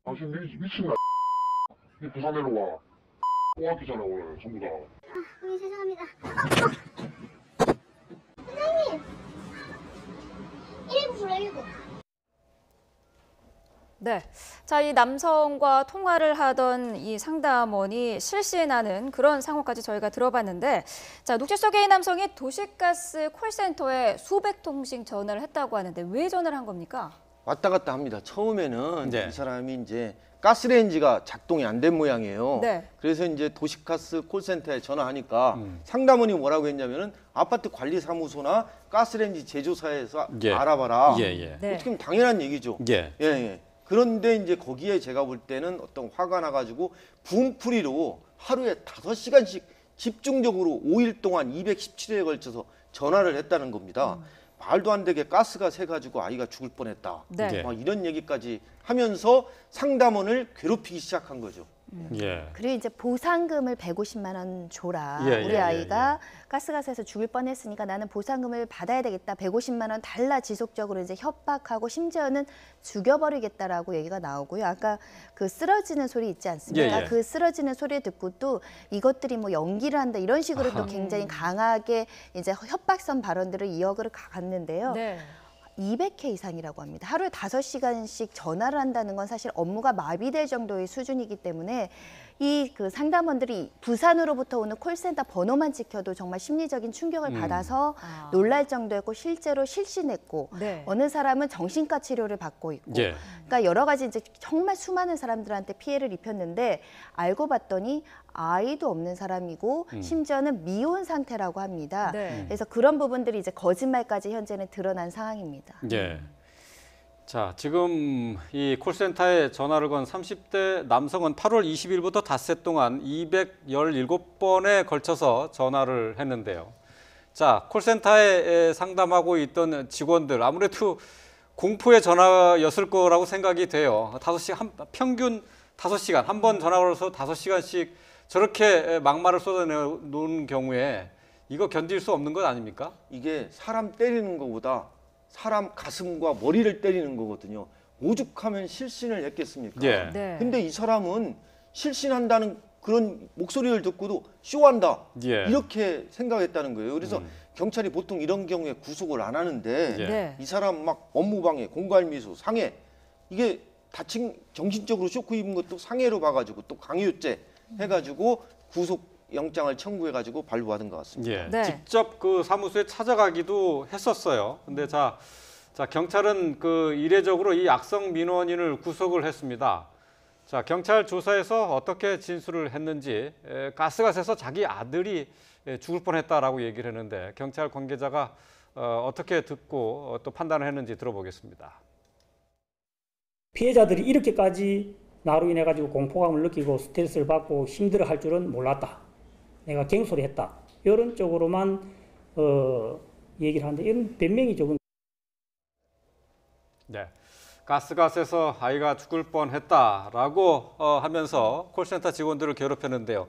당신 미친나. 이 부산 내려와. 꼬아기잖아 오늘 전부 다. 아, 죄송합니다. 선생님! 119 불러 119. 네. 자, 이 남성과 통화를 하던 이 상담원이 실신하는 그런 상황까지 저희가 들어봤는데, 자, 녹취 속의 이 남성이 도시가스 콜센터에 수백 통씩 전화를 했다고 하는데 왜 전화를 한 겁니까? 왔다 갔다 합니다. 처음에는 네. 이 사람이 이제 가스레인지가 작동이 안 된 모양이에요. 네. 그래서 이제 도시가스 콜센터에 전화하니까 상담원이 뭐라고 했냐면은 아파트 관리사무소나 가스레인지 제조사에서 예. 알아봐라. 예, 예. 네. 어떻게 보면 당연한 얘기죠. 예. 예, 예. 그런데 이제 거기에 제가 볼 때는 어떤 화가 나가지고 분풀이로 하루에 5시간씩 집중적으로 5일 동안 217회에 걸쳐서 전화를 했다는 겁니다. 말도 안 되게 가스가 새가지고 아이가 죽을 뻔했다. 네. 예. 막 이런 얘기까지 하면서 상담원을 괴롭히기 시작한 거죠. 예. 그리고 이제 보상금을 150만 원 줘라. 예, 우리 예, 아이가 가스가 새서 죽을 뻔했으니까 나는 보상금을 받아야 되겠다. 150만 원 달라 지속적으로 이제 협박하고 심지어는 죽여버리겠다라고 얘기가 나오고요. 아까 그 쓰러지는 소리 있지 않습니까? 예, 예. 그 쓰러지는 소리 듣고 또 이것들이 뭐 연기를 한다 이런 식으로 또 굉장히 강하게 이제 협박성 발언들을 이어가 갔는데요. 네. 200회 이상이라고 합니다. 하루에 5시간씩 전화를 한다는 건 사실 업무가 마비될 정도의 수준이기 때문에 이 그 상담원들이 부산으로부터 오는 콜센터 번호만 지켜도 정말 심리적인 충격을 받아서 아. 놀랄 정도였고 실제로 실신했고 네. 어느 사람은 정신과 치료를 받고 있고 예. 그러니까 여러 가지 이제 정말 수많은 사람들한테 피해를 입혔는데 알고 봤더니 아이도 없는 사람이고 심지어는 미혼 상태라고 합니다. 네. 그래서 그런 부분들이 이제 거짓말까지 현재는 드러난 상황입니다. 예. 자, 지금 이 콜센터에 전화를 건 30대 남성은 8월 20일부터 닷새 동안 217번에 걸쳐서 전화를 했는데요. 자, 콜센터에 상담하고 있던 직원들 아무래도 공포의 전화였을 거라고 생각이 돼요. 평균 5시간, 한 번 전화 걸어서 5시간씩 저렇게 막말을 쏟아내는 경우에 이거 견딜 수 없는 것 아닙니까? 이게 사람 때리는 것보다 사람 가슴과 머리를 때리는 거거든요. 오죽하면 실신을 했겠습니까? 예. 네. 근데 이 사람은 실신한다는 그런 목소리를 듣고도 쇼한다. 예. 이렇게 생각했다는 거예요. 그래서 경찰이 보통 이런 경우에 구속을 안 하는데 예. 네. 이 사람 막 업무방해, 공갈미수, 상해 이게 다친 정신적으로 쇼크 입은 것도 상해로 봐가지고 또 강요죄 해가지고 구속영장을 청구해가지고 발부받은 것 같습니다. 예. 네. 직접 그 사무소에 찾아가기도 했었어요. 근데 자 경찰은 그 이례적으로 이 악성 민원인을 구속을 했습니다. 자, 경찰 조사에서 어떻게 진술을 했는지 가스가 새서 자기 아들이 죽을 뻔했다라고 얘기를 했는데 경찰 관계자가 어떻게 듣고 또 판단을 했는지 들어보겠습니다. 피해자들이 이렇게까지 나로 인해 가지고 공포감을 느끼고 스트레스를 받고 힘들어할 줄은 몰랐다. 내가 갱소리했다. 이런 쪽으로만 얘기를 하는데 이런 변명이 조금. 네, 가스가 새서 아이가 죽을 뻔했다라고 하면서 콜센터 직원들을 괴롭혔는데요.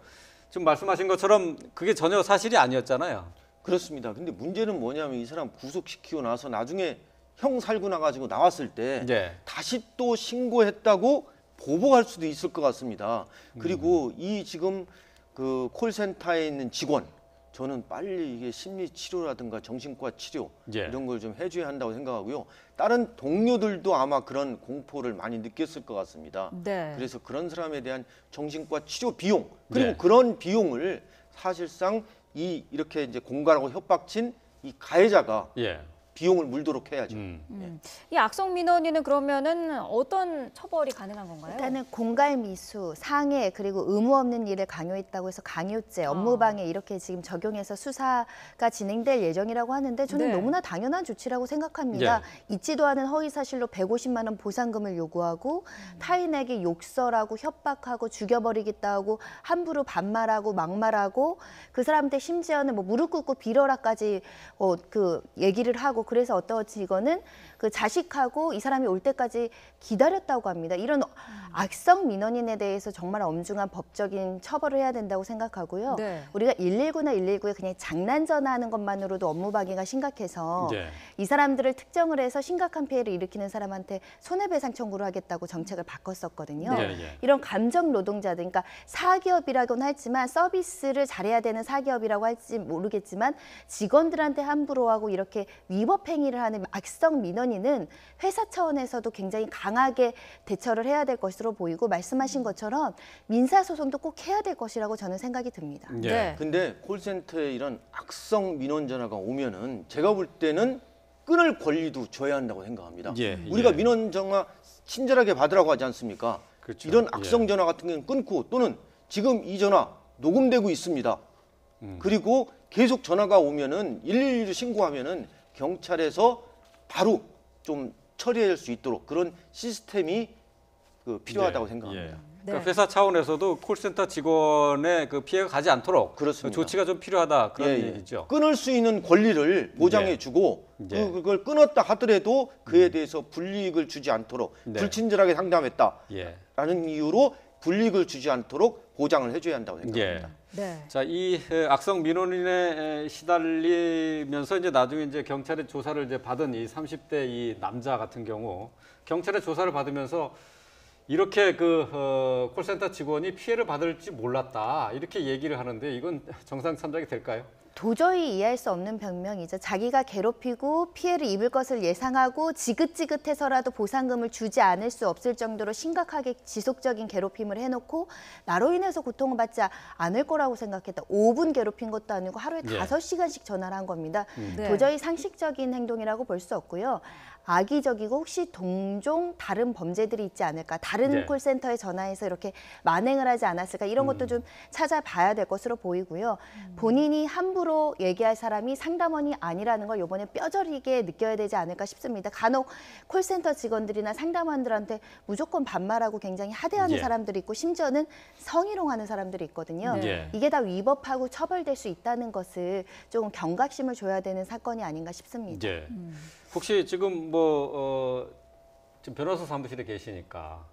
지금 말씀하신 것처럼 그게 전혀 사실이 아니었잖아요. 그렇습니다. 근데 문제는 뭐냐면 이 사람 구속시키고 나서 나중에 형 살고 나가지고 나왔을 때 예. 다시 또 신고했다고 보복할 수도 있을 것 같습니다. 그리고 이 지금 그 콜센터에 있는 직원 저는 빨리 이게 심리 치료라든가 정신과 치료 예. 이런 걸 좀 해줘야 한다고 생각하고요. 다른 동료들도 아마 그런 공포를 많이 느꼈을 것 같습니다. 네. 그래서 그런 사람에 대한 정신과 치료 비용 그리고 네. 그런 비용을 사실상 이렇게 이제 공갈하고 협박친 이 가해자가 예. 비용을 물도록 해야죠. 이 악성 민원인은 그러면은 어떤 처벌이 가능한 건가요? 일단은 공갈미수, 상해 그리고 의무 없는 일을 강요했다고 해서 강요죄, 업무방해 이렇게 지금 적용해서 수사가 진행될 예정이라고 하는데 저는 네. 너무나 당연한 조치라고 생각합니다. 있지도 않은 허위사실로 150만 원 보상금을 요구하고 타인에게 욕설하고 협박하고 죽여버리겠다 하고 함부로 반말하고 막말하고 그 사람한테 심지어는 뭐 무릎 꿇고 빌어라까지 그 얘기를 하고 그래서 어떤 직원은 그 자식하고 이 사람이 올 때까지 기다렸다고 합니다. 이런 악성 민원인에 대해서 정말 엄중한 법적인 처벌을 해야 된다고 생각하고요. 네. 우리가 119나 119에 그냥 장난 전화하는 것만으로도 업무 방해가 심각해서 네. 이 사람들을 특정을 해서 심각한 피해를 일으키는 사람한테 손해배상 청구를 하겠다고 정책을 바꿨었거든요. 예, 예. 이런 감정 노동자들, 그러니까 사기업이라고는 하지만 서비스를 잘해야 되는 사기업이라고 할지 모르겠지만 직원들한테 함부로 하고 이렇게 위법 행위를 하는 악성 민원인은 회사 차원에서도 굉장히 강하게 대처를 해야 될 것으로 보이고 말씀하신 것처럼 민사소송도 꼭 해야 될 것이라고 저는 생각이 듭니다. 예. 네. 근데 콜센터에 이런 악성 민원 전화가 오면은 제가 볼 때는 끊을 권리도 줘야 한다고 생각합니다. 예, 우리가 예. 민원 전화 친절하게 받으라고 하지 않습니까? 그렇죠. 이런 예. 악성 전화 같은 경우는 끊고 또는 지금 이 전화 녹음되고 있습니다. 그리고 계속 전화가 오면은 112로 신고하면은 경찰에서 바로 좀 처리할 수 있도록 그런 시스템이 필요하다고 예, 생각합니다. 예. 네. 그러니까 회사 차원에서도 콜센터 직원의 그 피해가 가지 않도록 그렇습니다. 조치가 좀 필요하다 그런 예, 예. 얘기죠. 끊을 수 있는 권리를 보장해주고 예. 그걸 끊었다 하더라도 그에 대해서 불이익을 주지 않도록 네. 불친절하게 상담했다라는 예. 이유로 불이익을 주지 않도록 보장을 해줘야 한다고 생각합니다. 네. 자, 이 악성 민원인에 시달리면서 이제 나중에 이제 경찰의 조사를 이제 받은 이 30대 이 남자 같은 경우 경찰의 조사를 받으면서 이렇게 콜센터 직원이 피해를 받을지 몰랐다 이렇게 얘기를 하는데 이건 정상 참작이 될까요? 도저히 이해할 수 없는 변명이죠. 자기가 괴롭히고 피해를 입을 것을 예상하고 지긋지긋해서라도 보상금을 주지 않을 수 없을 정도로 심각하게 지속적인 괴롭힘을 해놓고 나로 인해서 고통을 받지 않을 거라고 생각했다. 5분 괴롭힌 것도 아니고 하루에 예. 5시간씩 전화를 한 겁니다. 네. 도저히 상식적인 행동이라고 볼 수 없고요. 악의적이고 혹시 동종 다른 범죄들이 있지 않을까, 다른 네. 콜센터에 전화해서 이렇게 만행을 하지 않았을까 이런 것도 좀 찾아봐야 될 것으로 보이고요. 본인이 함부로 얘기할 사람이 상담원이 아니라는 걸 이번에 뼈저리게 느껴야 되지 않을까 싶습니다. 간혹 콜센터 직원들이나 상담원들한테 무조건 반말하고 굉장히 하대하는 예. 사람들이 있고 심지어는 성희롱하는 사람들이 있거든요. 네. 이게 다 위법하고 처벌될 수 있다는 것을 조금 경각심을 줘야 되는 사건이 아닌가 싶습니다. 예. 혹시 지금 지금 변호사 사무실에 계시니까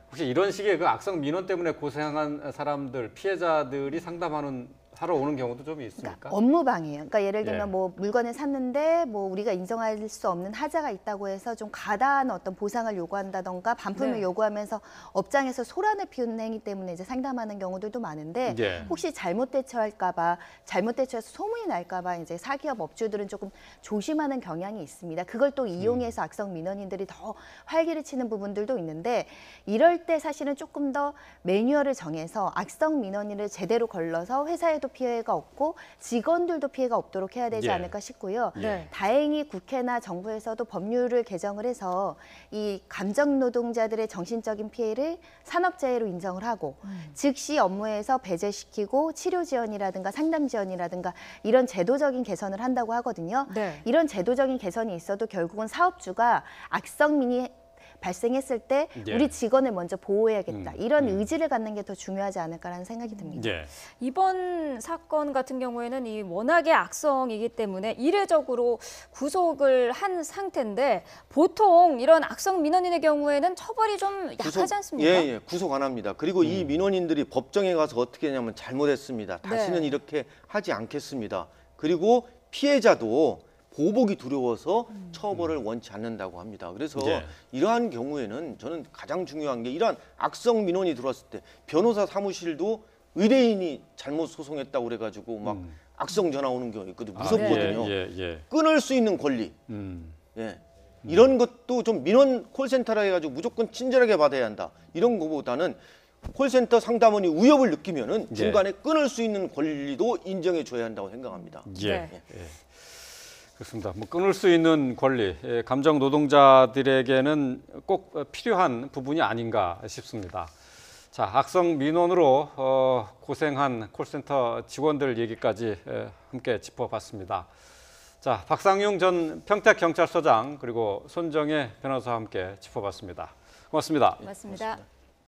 혹시 이런 식의 그 악성 민원 때문에 고생한 사람들 피해자들이 하러 오는 경우도 좀 있습니까? 그러니까 업무방해예요. 그러니까 예를 들면 예. 뭐 물건을 샀는데 뭐 우리가 인정할 수 없는 하자가 있다고 해서 좀 과다한 어떤 보상을 요구한다던가 반품을 네. 요구하면서 업장에서 소란을 피우는 행위 때문에 이제 상담하는 경우들도 많은데 예. 혹시 잘못 대처할까봐 잘못 대처해서 소문이 날까봐 이제 사기업 업주들은 조금 조심하는 경향이 있습니다. 그걸 또 이용해서 악성 민원인들이 더 활기를 치는 부분들도 있는데 이럴 때 사실은 조금 더 매뉴얼을 정해서 악성 민원인을 제대로 걸러서 회사에도 피해가 없고 직원들도 피해가 없도록 해야 되지 예. 않을까 싶고요. 네. 다행히 국회나 정부에서도 법률을 개정을 해서 이 감정 노동자들의 정신적인 피해를 산업재해로 인정을 하고 즉시 업무에서 배제시키고 치료 지원이라든가 상담 지원이라든가 이런 제도적인 개선을 한다고 하거든요. 네. 이런 제도적인 개선이 있어도 결국은 사업주가 악성민이 발생했을 때 예. 우리 직원을 먼저 보호해야겠다. 이런 의지를 갖는 게 더 중요하지 않을까라는 생각이 듭니다. 예. 이번 사건 같은 경우에는 이 워낙에 악성이기 때문에 이례적으로 구속을 한 상태인데 보통 이런 악성 민원인의 경우에는 처벌이 좀 약하지 않습니까? 예, 구속 안 합니다. 그리고 이 민원인들이 법정에 가서 어떻게 하냐면 잘못했습니다. 다시는 네. 이렇게 하지 않겠습니다. 그리고 피해자도 보복이 두려워서 처벌을 원치 않는다고 합니다. 그래서 예. 이러한 경우에는 저는 가장 중요한 게 이러한 악성 민원이 들어왔을 때 변호사 사무실도 의뢰인이 잘못 소송했다고 그래가지고 막 악성 전화 오는 경우 있거든요. 무섭거든요. 예. 끊을 수 있는 권리. 예. 이런 것도 좀 민원 콜센터라 해가지고 무조건 친절하게 받아야 한다. 이런 거보다는 콜센터 상담원이 위협을 느끼면은 예. 중간에 끊을 수 있는 권리도 인정해 줘야 한다고 생각합니다. 예. 네. 예. 그렇습니다. 뭐 끊을 수 있는 권리, 감정 노동자들에게는 꼭 필요한 부분이 아닌가 싶습니다. 자, 악성 민원으로 고생한 콜센터 직원들 얘기까지 함께 짚어봤습니다. 자, 박상용 전 평택경찰서장 그리고 손정혜 변호사와 함께 짚어봤습니다. 고맙습니다. 맞습니다.